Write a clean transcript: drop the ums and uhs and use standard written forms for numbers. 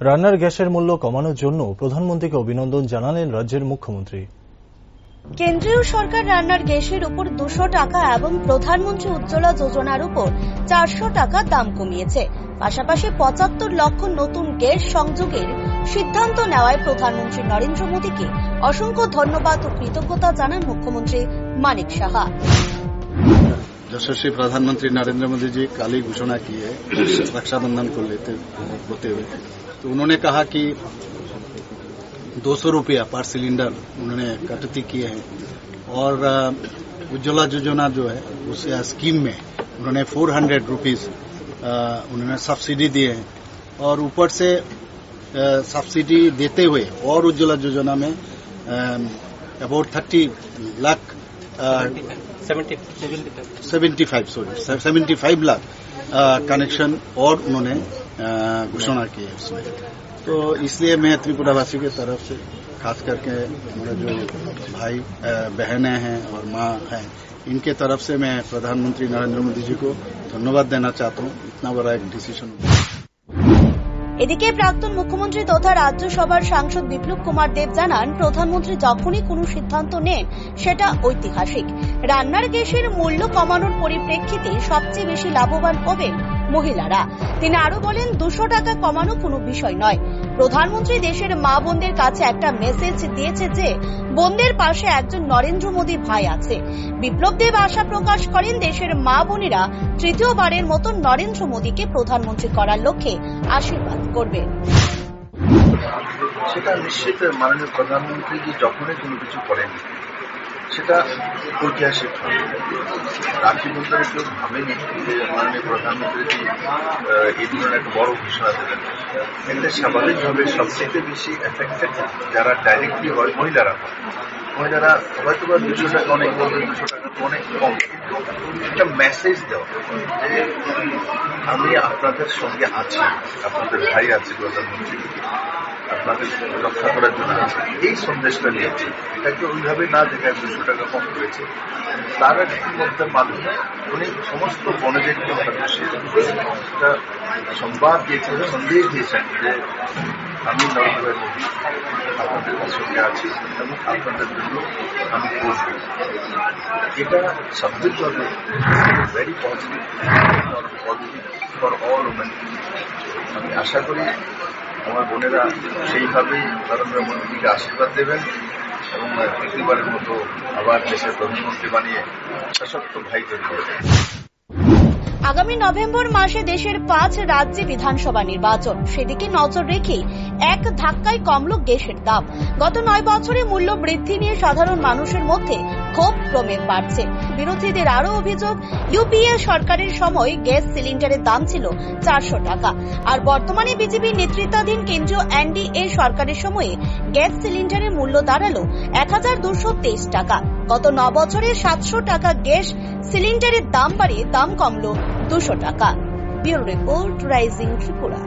রান্নার গ্যাসের মূল্য কমানোর জন্য প্রধানমন্ত্রীকে অভিনন্দন জানালেন রাজ্যের মুখ্যমন্ত্রী। কেন্দ্রীয় সরকার রান্নার গ্যাসের উপর 200 টাকা এবং প্রধানমন্ত্রী উজ্জ্বলা যোজনার উপর 400 টাকা দাম কমিয়েছে। পাশাপাশি 75 লক্ষ নতুন গ্যাস সংযোগের সিদ্ধান্ত নেওয়ায় প্রধানমন্ত্রী নরেন্দ্র মোদীকে অসংখ্য ধন্যবাদ ও কৃতজ্ঞতা জানান মুখ্যমंत्री मानिक साहा। यशस्वी प्रधानमंत्री नरेंद्र मोदी जी कल ही घोषणा की है रक्षाबंधन को होते हुए, तो उन्होंने कहा कि 200 रुपया पर सिलेंडर उन्होंने कटौती किए हैं और उज्ज्वला योजना जो है उस स्कीम में उन्होंने 400 रुपीज उन्होंने सब्सिडी दिए हैं और ऊपर से सब्सिडी देते हुए और उज्ज्वला योजना में अबाउट 30 लाख 75 लाख कनेक्शन और उन्होंने घोषणा की है उसमें। तो इसलिए मैं त्रिपुरावासी की तरफ से खास करके हमारे जो भाई बहनें हैं और माँ हैं, इनके तरफ से मैं प्रधानमंत्री नरेंद्र मोदी जी को धन्यवाद देना चाहता हूँ। इतना बड़ा एक डिसीजन। এদিকে প্রাক্তন মুখ্যমন্ত্রী তথা রাজ্যসভার সাংসদ বিপ্লব কুমার দেব জানান, প্রধানমন্ত্রী যখনই কোনো সিদ্ধান্ত নেন সেটা ঐতিহাসিক। রান্নার গ্যাসের মূল্য কমানোর পরিপ্রেক্ষিতে সবচেয়ে বেশি লাভবান হবেন মহিলারা। তিনি আরো বলেন, 200 টাকা কমানো কোনো বিষয় নয়। প্রধানমন্ত্রী দেশের মা বোনদের কাছে একটা মেসেজ দিয়েছে যে বোনদের পাশে একজন নরেন্দ্র মোদী ভাই আছে। বিপ্লব দেব আশা প্রকাশ করেন, দেশের মা বোনেরা তৃতীয়বারের মতো নরেন্দ্র মোদীকে প্রধানমন্ত্রী করার লক্ষ্যে আশীর্বাদ করবেন। সেটা নিশ্চিত মাননীয় প্রধানমন্ত্রী যখনই কোনো কিছু করেন সেটা ঐতিহাসিক হবে। রাখি বন্ধুরা কেউ ভাবেনি যে মাননীয় প্রধানমন্ত্রী এই ধরনের একটা বড় ঘোষণা দেবেন। এতে স্বাভাবিকভাবে সবচেয়ে বেশি এফেক্টেড যারা ডাইরেক্টলি হয় মহিলারা হয়তো বা 200 টাকা অনেক বলবেন, 200 টাকা তো অনেক কম, একটা মেসেজ দেওয়া যে আমি আপনাদের সঙ্গে আছি, আপনাদের ভাই আছে, প্রধানমন্ত্রী আপনাদের রক্ষা করার জন্য আছে, এই সন্দেশটা নিয়েছি। এটাকে ওইভাবে না দেখে 200 টাকা কম করেছে তার একটা মাধ্যমে উনি সমস্ত বনজেনকে একটা সংবাদ দিয়েছেন, সন্দেশ দিয়েছেন যে আমি নরেন্দ্র মোদী আপনাদের সঙ্গে আছি এবং আপনাদের জন্য আমি করব। এটা সাবজেক্টভাবে very positive for all women. আমি আশা করি আমার বোনেরা সেইভাবেই নরেন্দ্র মোদীকে আশীর্বাদ দেবেন এবং তৃতীয়বারের মতো আবার দেশের প্রধানমন্ত্রী বানিয়ে সশক্ত ভাই তৈরি করবেন। আগামী নভেম্বর মাসে দেশের 5 রাজ্যে বিধানসভা নির্বাচন, সেদিকে নজর রেখে এক ধাক্কায় কমল গ্যাসের দাম। গত 9 বছরে মূল্য বৃদ্ধি নিয়ে সাধারণ মানুষের মধ্যে ক্ষোভ ক্রমে বাড়ছে। বিরোধীদের আরো অভিযোগ, ইউপিএ সরকারের সময় গ্যাস সিলিন্ডারের দাম ছিল 400 টাকা, আর বর্তমানে বিজেপি নেতৃত্বাধীন কেন্দ্রীয় এনডিএ সরকারের সময়ে গ্যাস সিলিন্ডারের মূল্য দাঁড়ালো 1223 টাকা। গত 9 বছরে 700 টাকা গ্যাস সিলিন্ডারের দাম বাড়িয়ে দাম কমল 200 টাকা। Bureau report, rising Tripura.